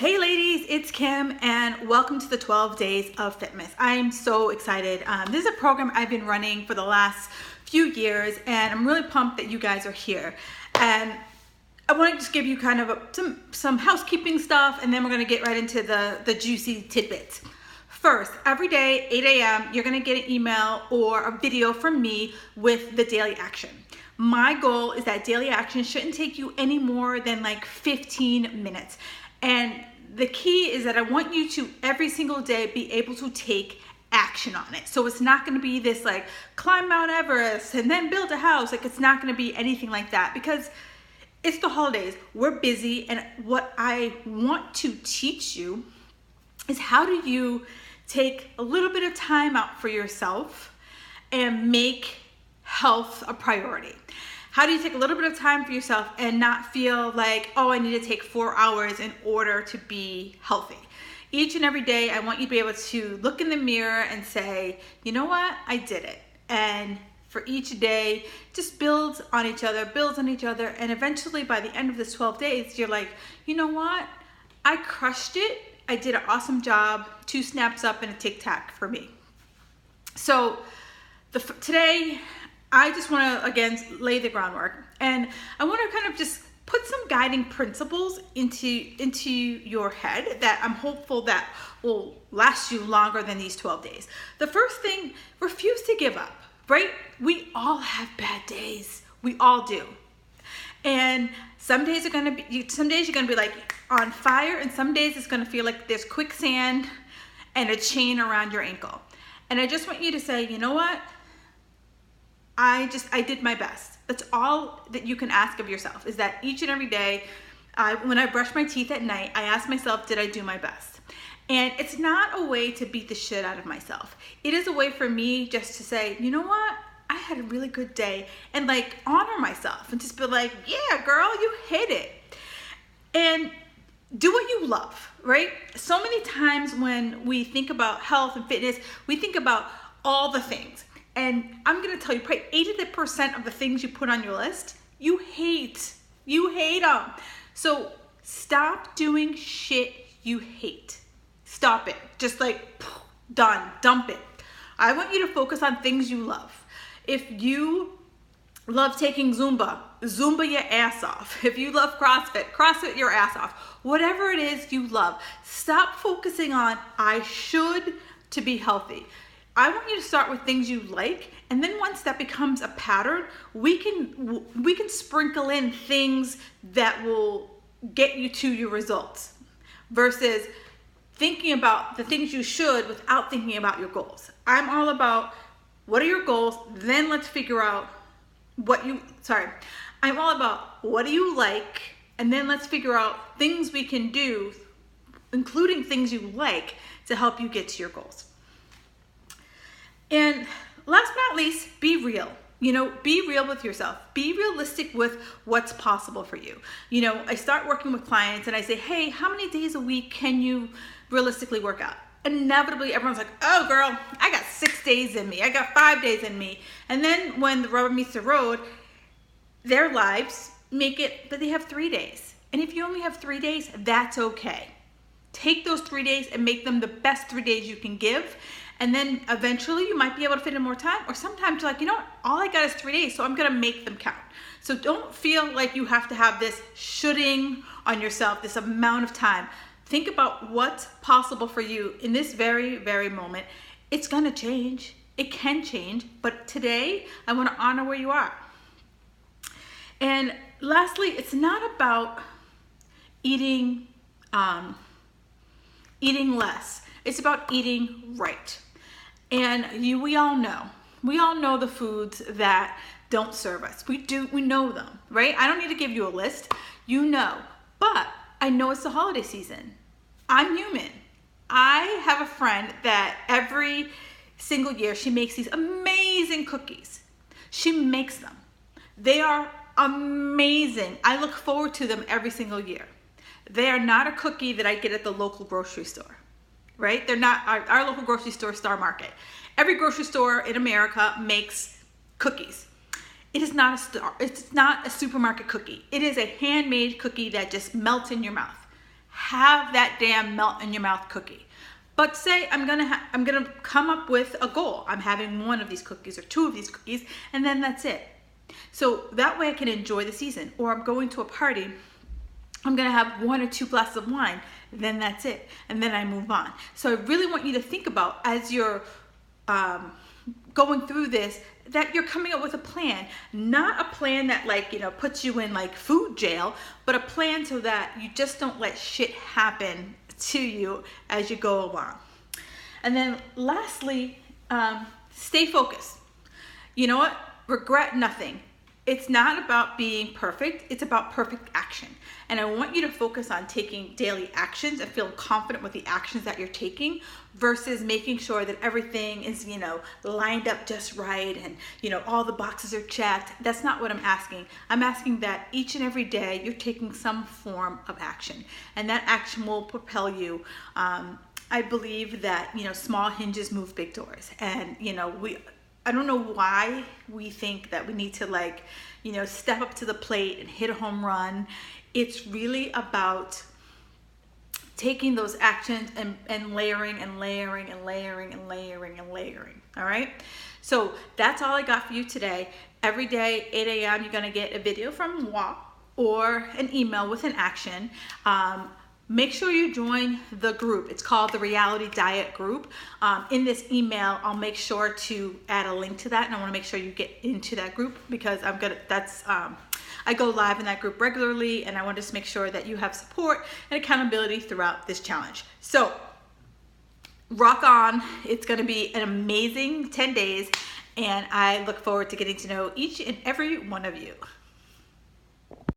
Hey ladies, it's Kim and welcome to the 12 Days of Fitmas. I'm so excited. This is a program I've been running for the last few years and I'm really pumped that you guys are here. And I want to just give you kind of some housekeeping stuff and then we're going to get right into the juicy tidbits. First, every day, 8 a.m., you're going to get an email or a video from me with the daily action. My goal is that daily action shouldn't take you any more than like 15 minutes. And the key is that I want you to every single day be able to take action on it. So it's not going to be this like climb Mount Everest and then build a house. Like it's not going to be anything like that because it's the holidays. We're busy. And what I want to teach you is how do you take a little bit of time out for yourself and make health a priority. How do you take a little bit of time for yourself and not feel like, oh, I need to take 4 hours in order to be healthy? Each and every day, I want you to be able to look in the mirror and say, you know what, I did it. And for each day, just builds on each other. And eventually by the end of this 12 days, you're like, you know what, I crushed it. I did an awesome job. 2 snaps up and a tic tac for me. So today, I just want to, again, lay the groundwork. And I want to kind of just put some guiding principles into your head that I'm hopeful that will last you longer than these 12 days. The first thing, refuse to give up, right? We all have bad days. We all do. And some days you're going to be like on fire, and some days it's going to feel like there's quicksand and a chain around your ankle. And I just want you to say, you know what? I did my best. That's all that you can ask of yourself, is that each and every day, when I brush my teeth at night, I ask myself, did I do my best? And it's not a way to beat the shit out of myself. It is a way for me just to say, you know what? I had a really good day, and like honor myself and just be like, yeah, girl, you hit it. And do what you love, right? So many times when we think about health and fitness, we think about all the things. And I'm going to tell you, probably 80% of the things you put on your list, you hate. You hate them. So stop doing shit you hate. Stop it. Just like, done. Dump it. I want you to focus on things you love. If you love taking Zumba your ass off. If you love CrossFit your ass off. Whatever it is you love, stop focusing on, I should, to be healthy. I want you to start with things you like, and then once that becomes a pattern, we can sprinkle in things that will get you to your results versus thinking about the things you should without thinking about your goals. I'm all about what are your goals, then let's figure out I'm all about what do you like, and then let's figure out things we can do, including things you like, to help you get to your goals. And last but not least, be real. Be real with yourself. Be realistic with what's possible for you. I start working with clients and I say, hey, how many days a week can you realistically work out? Inevitably, everyone's like, oh girl, I got 6 days in me. I got 5 days in me. And then when the rubber meets the road, their lives make it that they have 3 days. And if you only have 3 days, that's okay. Take those 3 days and make them the best 3 days you can give. And then eventually you might be able to fit in more time, or sometimes you're like, you know what, all I got is 3 days, so I'm gonna make them count. So don't feel like you have to have this shooting on yourself, this amount of time. Think about what's possible for you in this very, very moment. It's gonna change, it can change, but today I wanna honor where you are. And lastly, it's not about eating less, it's about eating right. And we all know the foods that don't serve us. We know them, right? I don't need to give you a list, but I know it's the holiday season. I'm human. I have a friend that every single year she makes these amazing cookies. She makes them. They are amazing. I look forward to them every single year. They are not a cookie that I get at the local grocery store. Right? They're not our local grocery store, Star Market. Every grocery store in America makes cookies. It is not it's not a supermarket cookie. It is a handmade cookie that just melts in your mouth. have that damn melt in your mouth cookie. But say I'm gonna come up with a goal. I'm having one of these cookies or two of these cookies, and then that's it. So that way I can enjoy the season. Or I'm going to a party, I'm gonna have 1 or 2 glasses of wine, then that's it, and then I move on. So I really want you to think about, as you're going through this, that you're coming up with a plan, not a plan that puts you in food jail, but a plan so that you just don't let shit happen to you as you go along. And then lastly, stay focused. You know what? Regret nothing. It's not about being perfect, it's about perfect action. And I want you to focus on taking daily actions and feel confident with the actions that you're taking versus making sure that everything is, lined up just right and, all the boxes are checked. That's not what I'm asking. I'm asking that each and every day you're taking some form of action, and that action will propel you. I believe that, small hinges move big doors. And, I don't know why we think that we need to step up to the plate and hit a home run. It's really about taking those actions and layering and layering and layering and layering and layering. All right. So that's all I got for you today. Every day, 8 a.m., you're going to get a video from moi or an email with an action. Make sure you join the group. It's called the Reality Diet Group. In this email, I'll make sure to add a link to that, and I want to make sure you get into that group because I go live in that group regularly, and I want to just make sure that you have support and accountability throughout this challenge. So rock on. It's going to be an amazing 10 days, and I look forward to getting to know each and every one of you.